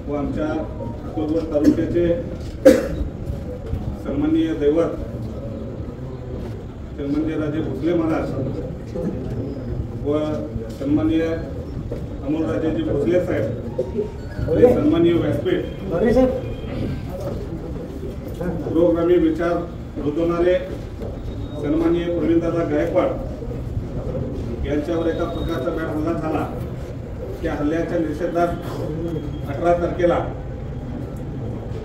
व आमच्या अक्कलकोट तालुक्याचे सन्माननीय दैवत सन्माननीय भोसले महाराज व सन्माननीय अमोलराजेजी भोसले साहेब आणि सन्माननीय व्यासपीठ पुरोगामी विचार रुजवणारे सन्माननीय प्रवीणदादा गायकवाड यांच्यावर एका प्रकारचा बॅट हल्ला झाला. त्या हल्ल्याच्या निषेधात 18 तारखेला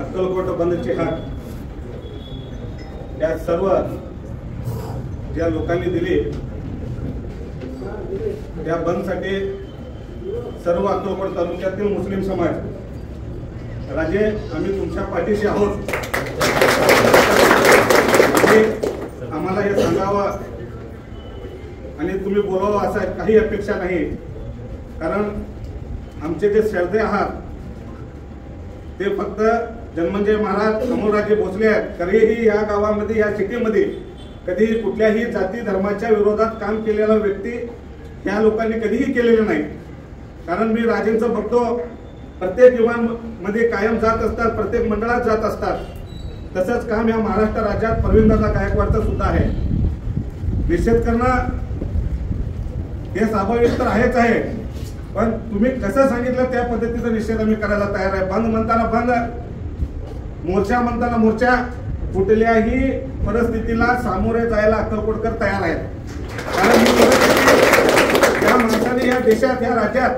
अक्कलकोट बंदची हाक या सर्व ज्या लोकांनी दिली त्या बंदसाठी सर्व अक्कलकोट तालुक्यातील मुस्लिम समाज राजे आम्ही तुमच्या पाठीशी आहोत. आम्हाला हे सांगावं आणि तुम्ही बोलावं असं काही अपेक्षा नाही, कारण आमचे जे श्रद्धे आहात ते फक्त जन्मंजय महाराज अमोलराजे भोसले आहेत. कधीही या गावामध्ये या सिटीमध्ये कधीही कुठल्याही जाती धर्माच्या विरोधात काम केलेला व्यक्ती या लोकांनी कधीही केलेलं नाही. कारण मी राजेंचं बघतो, प्रत्येक युवांमध्ये कायम जात असतात, प्रत्येक मंडळात जात असतात. तसंच काम या महाराष्ट्र राज्यात प्रवीणदादा गायकवाडचं सुद्धा आहे. निषेध करणं हे स्वाभाविक तर आहेच आहे, पण तुम्ही कसं सांगितलं त्या पद्धतीचा निषेध आम्ही करायला तयार आहे. बंद म्हणताना बंद, मोर्चा म्हणताना मोर्चा, कुठल्याही परिस्थितीला सामोरे जायला अक्कलकोटकर तयार आहेत. कारण त्या माणसाने या देशात या राज्यात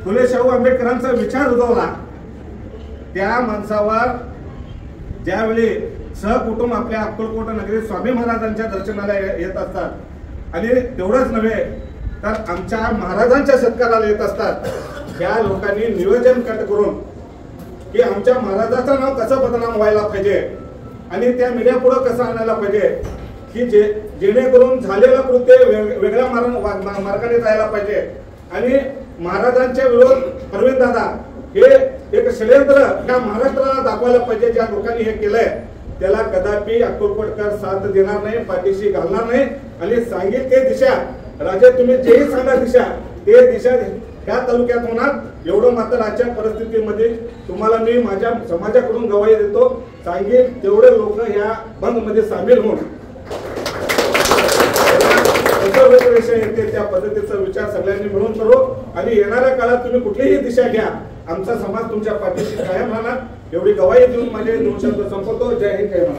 फुले शाहू आंबेडकरांचा विचार रुजवला. त्या माणसावर ज्यावेळी सहकुटुंब आपल्या अक्कलकोट नगरीत स्वामी महाराजांच्या दर्शनाला येत असतात आणि तेवढंच नव्हे तर आमच्या महाराजांच्या सत्काराला येत असतात, त्या लोकांनी नियोजन करून की आमच्या महाराजाचं नाव कसं बदनाम व्हायला पाहिजे आणि त्या मीडिया पुढे कसं आणायला पाहिजे की जेणेकरून झालेलं कृत्य वेगळ्या मार्गाने जायला पाहिजे. आणि महाराजांच्या विरोध प्रवीणदादा हे एक षडयंत्र या महाराष्ट्राला दाखवायला पाहिजे. ज्या लोकांनी हे केलंय त्याला कदापि अक्कलकोटकर साथ देणार नाही, पाठीशी घालणार नाही. आणि सांगितली ते दिशा राजे तुम्ही जेही सांगा दिशा ते दिशा ह्या तालुक्यात होणार. एवढं मात्र आजच्या परिस्थितीमध्ये तुम्हाला मी माझ्या समाजाकडून गवाही देतो, सांगेल तेवढे लोक या बंद मध्ये सामील होऊन येते त्या पद्धतीचा विचार सगळ्यांनी मिळून करू. आणि येणाऱ्या काळात तुम्ही कुठलीही दिशा घ्या, आमचा समाज तुमच्या पाठीशी कायम राहणार. एवढी गवाही देऊन माझे 2 शब्द संपवतो. जय हिंद, जय महाराष्ट्र.